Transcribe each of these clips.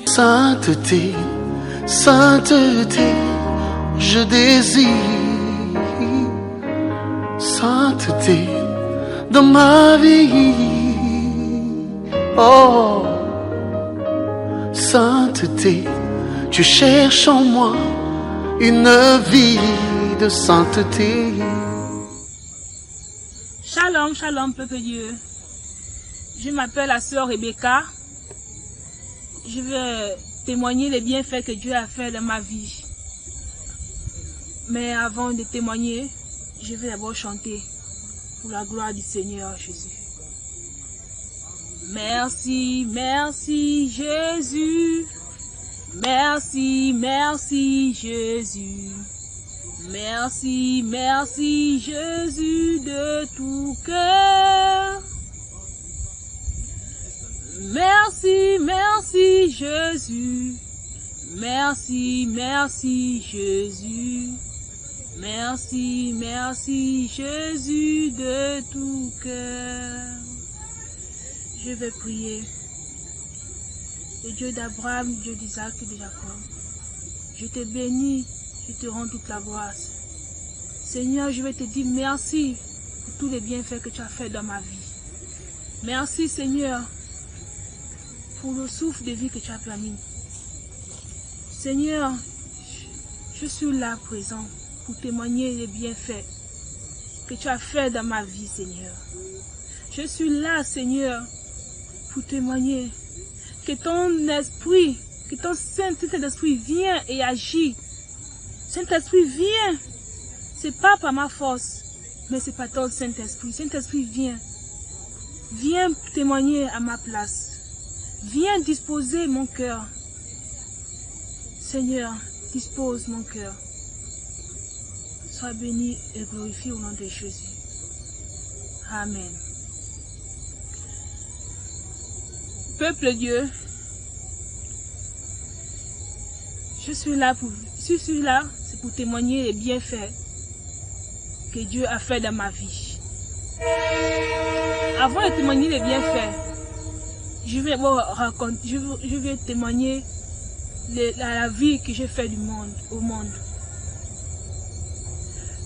Sainteté, sainteté, je désire sainteté dans ma vie. Oh, sainteté, tu cherches en moi une vie de sainteté. Shalom, shalom, peuple Dieu. Je m'appelle la sœur Rebecca. Je vais témoigner les bienfaits que Dieu a fait dans ma vie. Mais avant de témoigner, je vais d'abord chanter pour la gloire du Seigneur Jésus. Merci, merci Jésus. Merci, merci Jésus. Merci, merci Jésus de tout cœur. Merci, merci Jésus. Merci, merci Jésus. Merci, merci Jésus de tout cœur. Je vais prier. Le Dieu d'Abraham, Dieu d'Isaac et de Jacob. Je te bénis, je te rends toute la gloire. Seigneur, je vais te dire merci pour tous les bienfaits que tu as fait dans ma vie. Merci Seigneur pour le souffle de vie que tu as permis. Seigneur, je suis là présent pour témoigner les bienfaits que tu as fait dans ma vie, Seigneur. Je suis là, Seigneur, pour témoigner que ton esprit, que ton Saint-Esprit vient et agit. Saint-Esprit vient. C'est pas par ma force, mais c'est par ton Saint-Esprit. Saint-Esprit vient. Viens témoigner à ma place. Viens disposer mon cœur. Seigneur, dispose mon cœur. Sois béni et glorifié au nom de Jésus. Amen. Peuple Dieu, je suis là, c'est pour témoigner les bienfaits que Dieu a fait dans ma vie. Avant de témoigner les bienfaits, je vais témoigner la vie que j'ai fait au monde.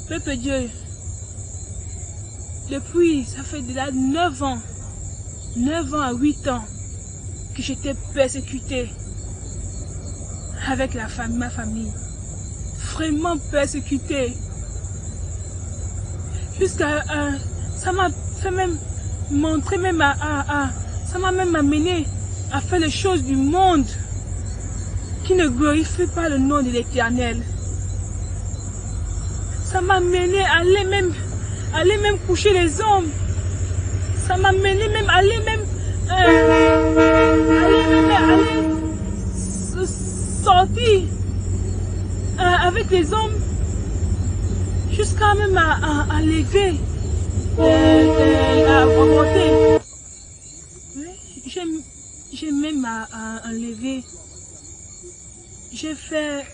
Peuple Dieu, depuis, ça fait déjà 9 ans à 8 ans que j'étais persécutée avec ma famille. Vraiment persécutée. Jusqu'à ça m'a fait même montrer ça m'a même amené à faire les choses du monde qui ne glorifient pas le nom de l'Éternel. Ça m'a amené à aller même coucher les hommes. Ça m'a amené même à aller sortir avec les hommes jusqu'à même à lever, à avorter. J'ai même à lever. J'ai fait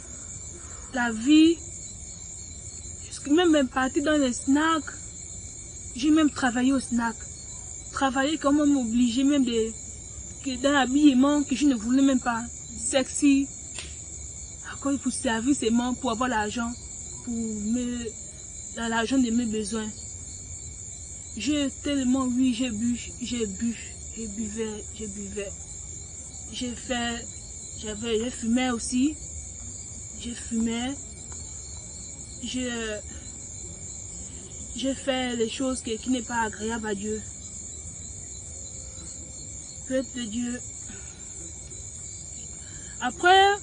la vie, même parti dans les snacks. J'ai même travaillé au snack. Travaillé comme on m'obligeait même dans l'habillement que je ne voulais même pas. Sexy. Encore pour servir seulement pour avoir l'argent. L'argent de mes besoins. J'ai tellement, oui, j'ai buvais. Je fumais aussi. J'ai fait les choses qui n'est pas agréable à Dieu. Peuple de Dieu. Après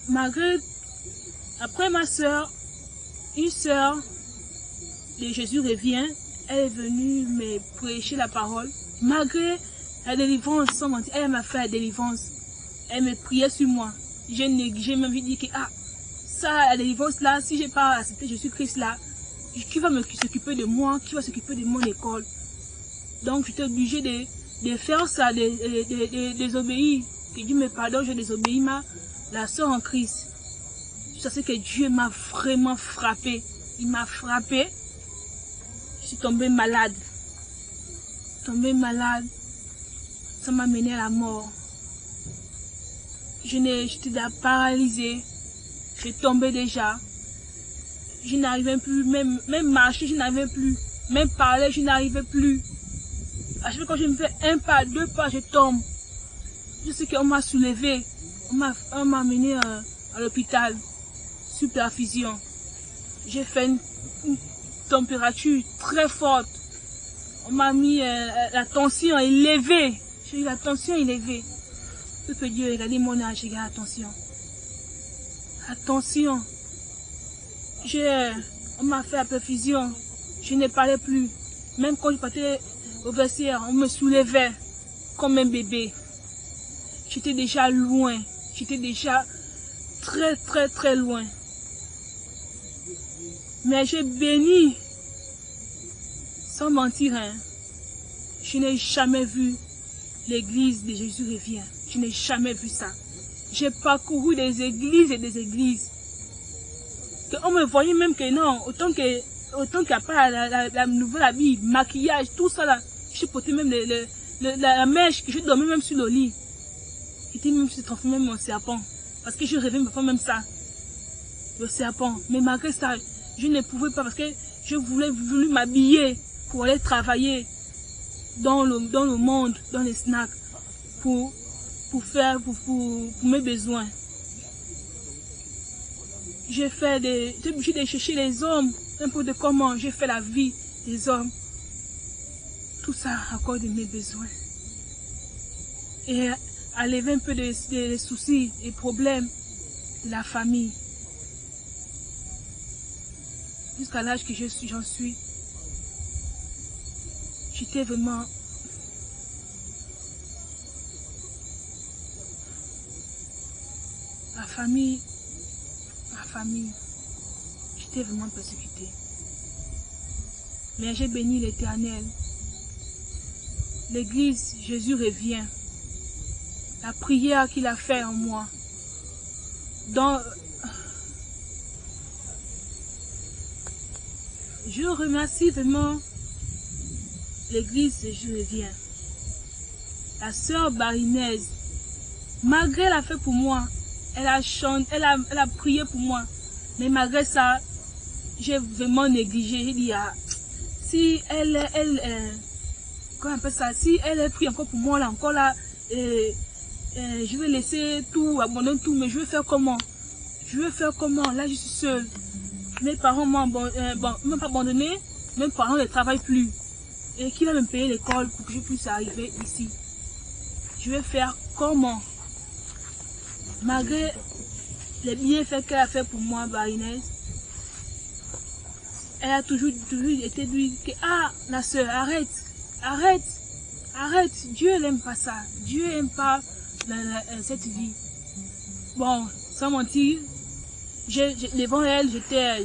ma soeur, une soeur de Jésus revient, elle est venue me prêcher la parole. Malgré la délivrance, sans mentir, elle m'a fait la délivrance. Elle me priait sur moi. J'ai même dit que ça, la délivrance là, si j'ai pas accepté Jésus-Christ là, qui va s'occuper de moi, qui va s'occuper de mon école. Donc j'étais obligée de faire ça, de désobéir. Que Dieu me pardonne, je désobéis la soeur en Christ. Je sais que Dieu m'a vraiment frappé. Il m'a frappé. Je suis tombée malade. Ça m'a mené à la mort. J'étais paralysée. Je tombais déjà. Je n'arrivais plus, même marcher, je n'arrivais plus. Même parler, je n'arrivais plus. À chaque fois que je me fais un pas, 2 pas, je tombe. Je sais qu'on m'a soulevé. On m'a amené à l'hôpital. Sous perfusion. J'ai fait une température très forte. On m'a mis la tension élevée. J'ai eu la tension élevée. Peuple Dieu, regardez mon âge, j'ai la tension. Attention. On m'a fait la perfusion. Je ne parlais plus. Même quand je partais au vestiaire, on me soulevait comme un bébé. J'étais déjà loin. J'étais déjà très loin. Mais j'ai béni. Sans mentir, hein. Je n'ai jamais vu l'église de Jésus revient. Je n'ai jamais vu ça. J'ai parcouru des églises et des églises. On me voyait même que non, autant qu'il n'y a pas la nouvelle habit, maquillage, tout ça là. Je portais même la mèche, que je dormais même sur le lit. J'étais même se transformer mon serpent. Parce que je rêvais me faire même ça. Le serpent. Mais malgré ça, je ne pouvais pas parce que je voulu m'habiller pour aller travailler dans le monde, dans les snacks, pour mes besoins. J'ai obligé de chercher les hommes, n'importe comment, j'ai fait la vie des hommes. Tout ça à cause de mes besoins. Et à lever un peu des soucis et problèmes de la famille. Jusqu'à l'âge que j'en suis. J'étais vraiment... Ma famille, j'étais vraiment persécutée. Mais j'ai béni l'Éternel. L'Église, Jésus revient. La prière qu'il a fait en moi. Je remercie vraiment l'Église, Jésus revient. La sœur Barinaise, malgré elle a fait pour moi, elle a chanté, elle a prié pour moi. Mais malgré ça, j'ai vraiment négligé. J'ai dit, si comment on appelle ça, si elle prie encore pour moi, là, encore là, je vais laisser tout, abandonner tout, mais je vais faire comment? Là, je suis seule. Mes parents m'ont pas abandonné, mes parents ne travaillent plus. Et qui va me payer l'école pour que je puisse arriver ici? Je vais faire comment? Malgré les bienfaits qu'elle a fait pour moi, Barinaise, elle a toujours été dit que la soeur, arrête, Dieu n'aime pas ça, Dieu n'aime pas cette vie. Bon, sans mentir, devant elle,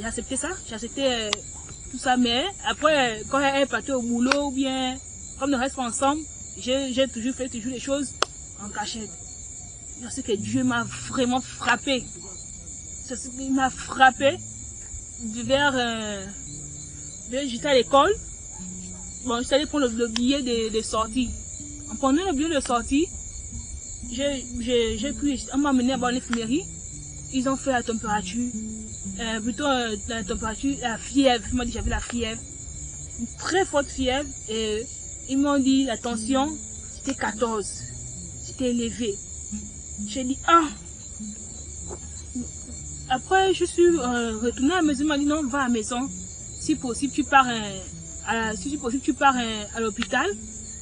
j'acceptais ça, j'acceptais tout ça, mais après, quand elle partait au boulot, ou bien, comme on ne reste pas ensemble, j'ai toujours fait les choses en cachette. Je sais que Dieu m'a vraiment frappé. Il m'a frappé j'étais à l'école. Bon, je suis allée prendre le billet de sortie. En prenant le billet de sortie, on m'a amené à l'infirmerie. Ils ont fait la température. La température, la fièvre. Ils m'ont dit que j'avais la fièvre. Une très forte fièvre. Et ils m'ont dit la tension, c'était 14. C'était élevé. J'ai dit, Après, je suis retournée à la maison. Ils m'ont dit, non, va à la maison. Si possible, tu pars à l'hôpital.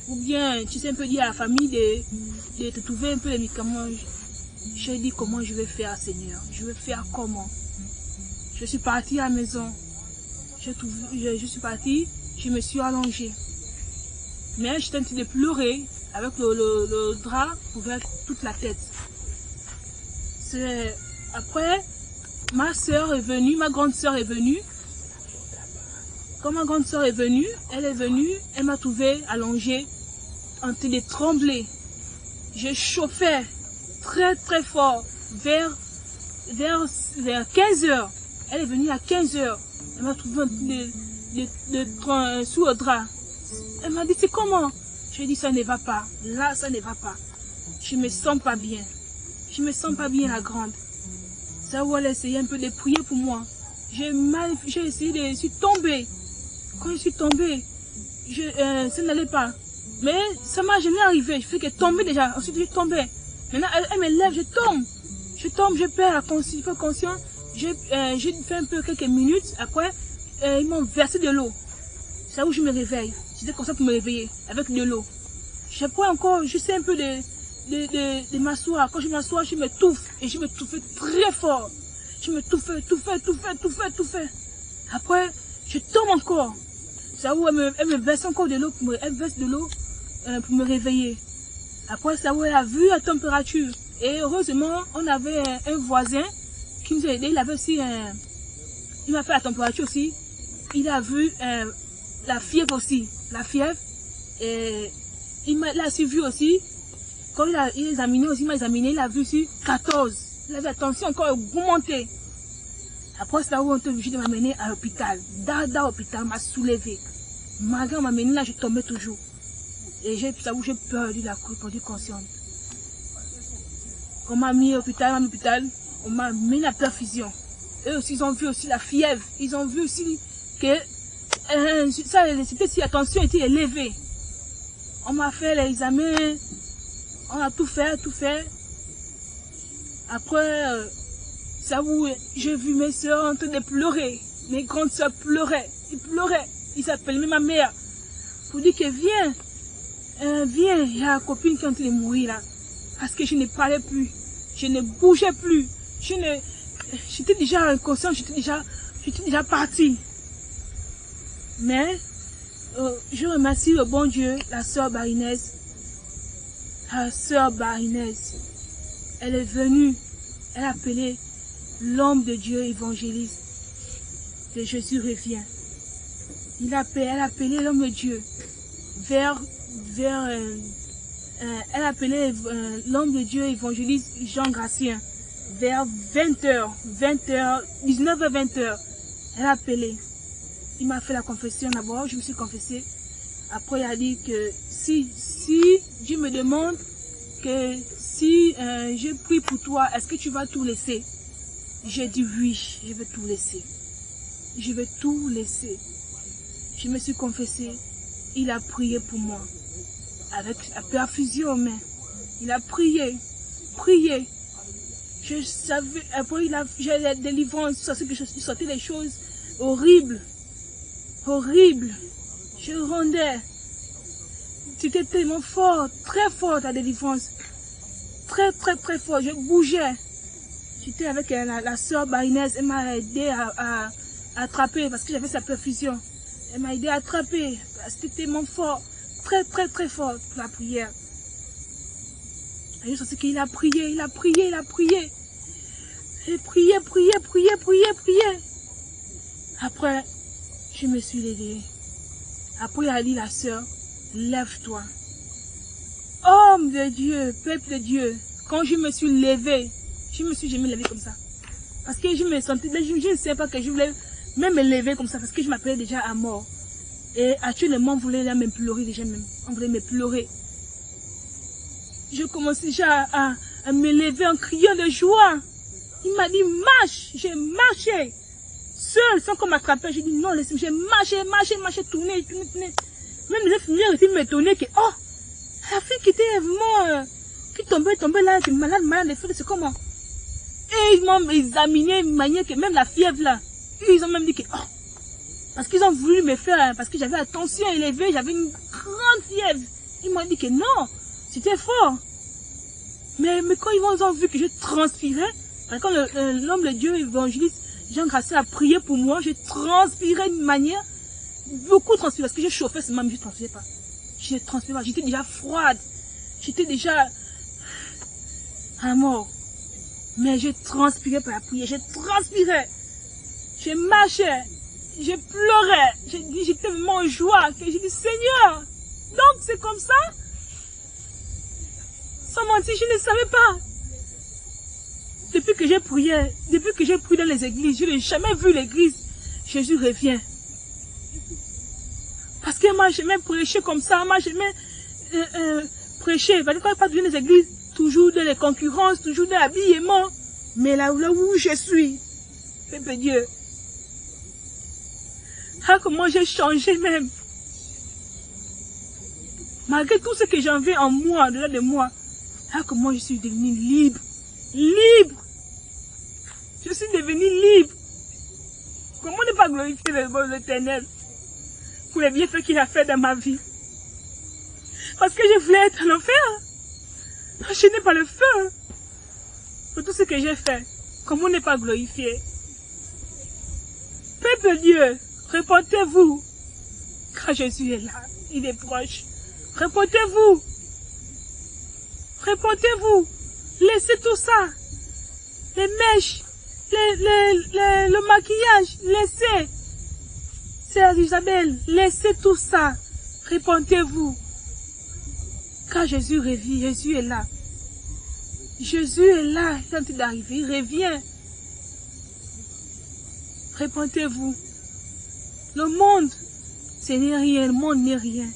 Ou bien, tu sais un peu dire à la famille de te trouver un peu les médicaments. J'ai dit, comment je vais faire, Seigneur? Je vais faire comment? Je suis partie à la maison. Je suis partie, je me suis allongée. Mais j'étais en train de pleurer avec le drap couvert toute la tête. Après, ma grande soeur est venue. Quand ma grande soeur est venue, elle m'a trouvé allongée, en train de trembler. Je chauffais très très fort vers 15 heures. Elle est venue à 15 heures. Elle m'a trouvé sous le drap. Elle m'a dit, c'est comment? J'ai dit, ça ne va pas. Là, ça ne va pas. Je me sens pas bien. Je me sens pas bien, la grande. Ça, où elle a essayé un peu de prier pour moi. J'ai essayé je suis tombée. Quand je suis tombée, ça n'allait pas. Mais ça m'a jamais arrivé. Je fais que tomber déjà. Ensuite, je tombais. Maintenant, elle me lève, je tombe. Je perds la conscience. J'ai fait un peu quelques minutes. Après, ils m'ont versé de l'eau. C'est là où je me réveille. C'était comme ça pour me réveiller, avec de l'eau. Après encore, j'essaie un peu de m'asseoir. Quand je m'assois, je m'étouffe. Et je m'étouffe très fort. Je m'étouffe, tout. Après, je tombe encore. C'est là où elle me verse encore de l'eau. Elle verse de l'eau pour me réveiller. Après, c'est là où elle a vu la température. Et heureusement, on avait un voisin qui nous a aidés. Il avait aussi il m'a fait la température aussi. Il a vu la fièvre aussi. La fièvre. Et il l'a suivi aussi. Quand il a examiné aussi, il a vu aussi 14. Il avait la tension encore augmentée. Après, c'est là où on était obligé de m'amener à l'hôpital. Dans l'hôpital, m'a soulevé. Malgré on m'a amené là, je tombais toujours. Et j'ai perdu la conscience. On m'a mis à l'hôpital, on m'a mis la perfusion. Eux aussi, ils ont vu aussi la fièvre. Ils ont vu aussi que c'était si la tension était élevée. On m'a fait les examens. On a tout fait. Après, c'est où j'ai vu mes soeurs en train de pleurer. Mes grandes soeurs pleuraient. Ils pleuraient. Ils s'appelaient même ma mère. Pour dire que viens, il y a la copine qui est en train de mourir là. Parce que je ne parlais plus. Je ne bougeais plus. J'étais déjà inconsciente, j'étais déjà partie. Mais, je remercie le bon Dieu, la sœur Barinès. La sœur Barinès, elle est venue, elle a appelé l'homme de Dieu évangéliste de Jésus revient. Elle a appelé l'homme de Dieu elle a appelé l'homme de Dieu évangéliste Jean Gratien vers 20h, 19h-20h. Elle a appelé. Il m'a fait la confession d'abord, je me suis confessée. Après, il a dit que si Dieu me demande que si je prie pour toi, est-ce que tu vas tout laisser? J'ai dit oui, je vais tout laisser. Je vais tout laisser. Je me suis confessée. Il a prié pour moi. Avec la perfusion aux mains. Il a prié. Je savais, après j'ai la délivrance, il sortait des choses horribles. Je rendais. C'était tellement fort, très fort la délivrance. Très fort, je bougeais. J'étais avec la soeur Barinès, elle m'a aidé à attraper parce que j'avais sa perfusion. Elle m'a aidé à attraper. C'était tellement fort. Très fort pour la prière. Et je sentais qu'il a prié. J'ai prié. Après, je me suis levée. Après, il a dit la sœur, lève-toi. Homme de Dieu, peuple de Dieu. Quand je me suis levée, je me suis jamais levée comme ça. Parce que je me sentais, je ne sais pas que je voulais même me lever comme ça parce que je m'appelais déjà à mort. Et actuellement, on voulait là me pleurer déjà même. On voulait me pleurer. Je commençais déjà à me lever en criant de joie. Il m'a dit, marche. J'ai marché. Seul, sans qu'on m'attrape. J'ai dit, non, laisse-moi. J'ai marché, tourné. Même les infirmières étaient m'étonner que, oh, la fille qui était vraiment, qui tombait là, qui est malade, c'est comment? Et ils m'ont examiné de manière que même la fièvre là, ils ont même dit que, oh, parce qu'ils ont voulu me faire, parce que j'avais la tension élevée, j'avais une grande fièvre. Ils m'ont dit que non, c'était fort. Mais quand ils ont vu que je transpirais, quand l'homme de Dieu évangéliste Jean Gratien a prié pour moi, je transpirais d'une manière, beaucoup transpiré, parce que je chauffais seulement, mais je ne transpirais pas. Je ne transpirais pas, j'étais déjà froide, j'étais déjà à mort. Mais je transpirais par la prière, je transpirais, je marchais. je pleurais. J'étais vraiment en joie. J'ai dit, Seigneur, donc c'est comme ça? Sans mentir, je ne savais pas. Depuis que j'ai prié dans les églises, je n'ai jamais vu l'église. Jésus revient. Parce que moi, j'aimais prêcher comme ça. Moi, j'aimais prêcher. Parce que quand je parle dans les églises, toujours dans les concurrences, toujours dans l'habillement. Mais là où je suis, Pépé Dieu. Ah, comment j'ai changé même. Malgré tout ce que j'avais en moi, au-delà de moi. Ah, comment je suis devenue libre. Libre. Je suis devenue libre. Comment ne pas glorifier l'Éternel pour les bienfaits qu'il a fait dans ma vie? Parce que je voulais être en enfer. Enchaîné par le feu. Pour tout ce que j'ai fait. Comment ne pas glorifier? Peuple Dieu, répondez-vous. Car Jésus est là. Il est proche. Répondez-vous. Répondez-vous. Laissez tout ça. Les mèches. Le maquillage. Laissez. Sœur Isabelle, laissez tout ça. Répondez-vous. Car Jésus revient. Jésus est là. Jésus est là. Il est en train d'arriver. Il revient. Répondez-vous. Le monde, ce n'est rien. Le monde n'est rien.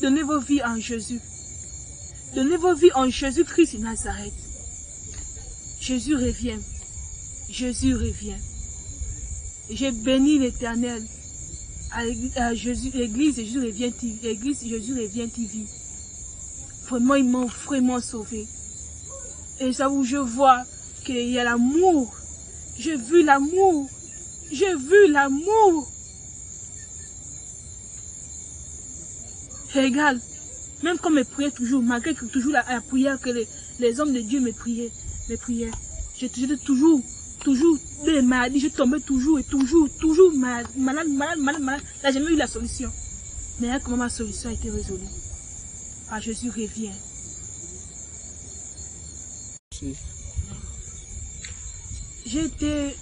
Donnez vos vies en Jésus. Donnez vos vies en Jésus-Christ de Nazareth. Jésus revient. Jésus revient. J'ai béni l'Éternel. À Jésus, l'église Jésus revient TV. L'église Jésus revient TV. Vraiment, ils m'ont vraiment sauvé. Et ça où je vois qu'il y a l'amour. J'ai vu l'amour. J'ai vu l'amour. Regarde, même quand me priais toujours, malgré que toujours la prière que les hommes de Dieu me priaient, j'étais toujours des maladies, je tombais toujours malade. Là, j'ai jamais eu la solution. Mais là, comment ma solution a été résolue? Ah, Jésus revient. J'ai été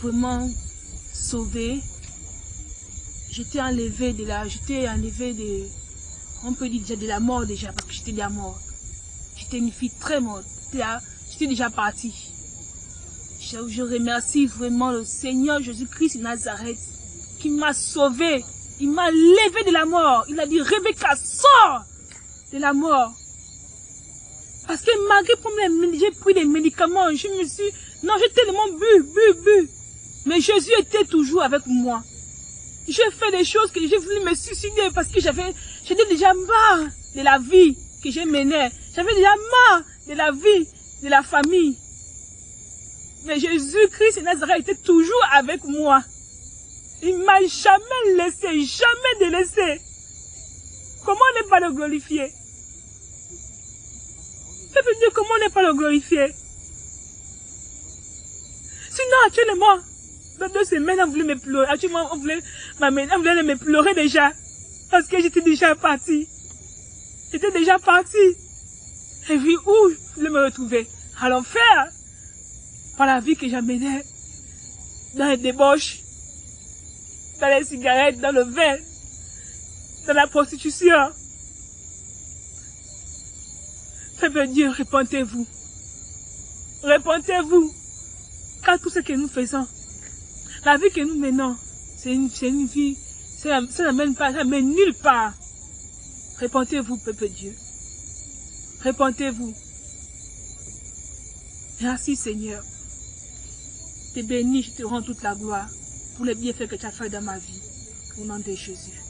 vraiment sauvée. J'étais enlevée on peut dire déjà de la mort déjà, parce que j'étais déjà morte. J'étais une fille très morte. J'étais déjà partie. Je remercie vraiment le Seigneur Jésus-Christ de Nazareth qui m'a sauvée. Il m'a levé de la mort. Il a dit, Rebecca, sors de la mort. Parce que malgré que j'ai pris des médicaments, j'ai tellement bu. Mais Jésus était toujours avec moi. J'ai fait des choses que j'ai voulu me suicider parce que j'étais déjà marre de la vie que j'ai menée. J'avais déjà marre de la vie, de la famille. Mais Jésus-Christ de Nazareth était toujours avec moi. Il ne m'a jamais laissé, jamais délaissé. Comment ne pas le glorifier? Peuple Dieu, comment ne pas le glorifier? Sinon, actuellement, dans 2 semaines, on voulait me pleurer. Actuellement, on voulait me pleurer déjà. Parce que j'étais déjà partie. J'étais déjà partie. Et puis, où je voulais me retrouver? À l'enfer. Par la vie que j'amenais. Dans les débauches. Dans les cigarettes, dans le vin. Dans la prostitution. Peuple Dieu, répondez-vous. Répondez-vous. Car tout ce que nous faisons, la vie que nous menons, c'est une vie, ça n'amène pas, ça n'amène nulle part. Répondez-vous, peuple Dieu. Répondez-vous. Merci Seigneur. Je te bénis, je te rends toute la gloire pour les bienfaits que tu as fait dans ma vie. Au nom de Jésus.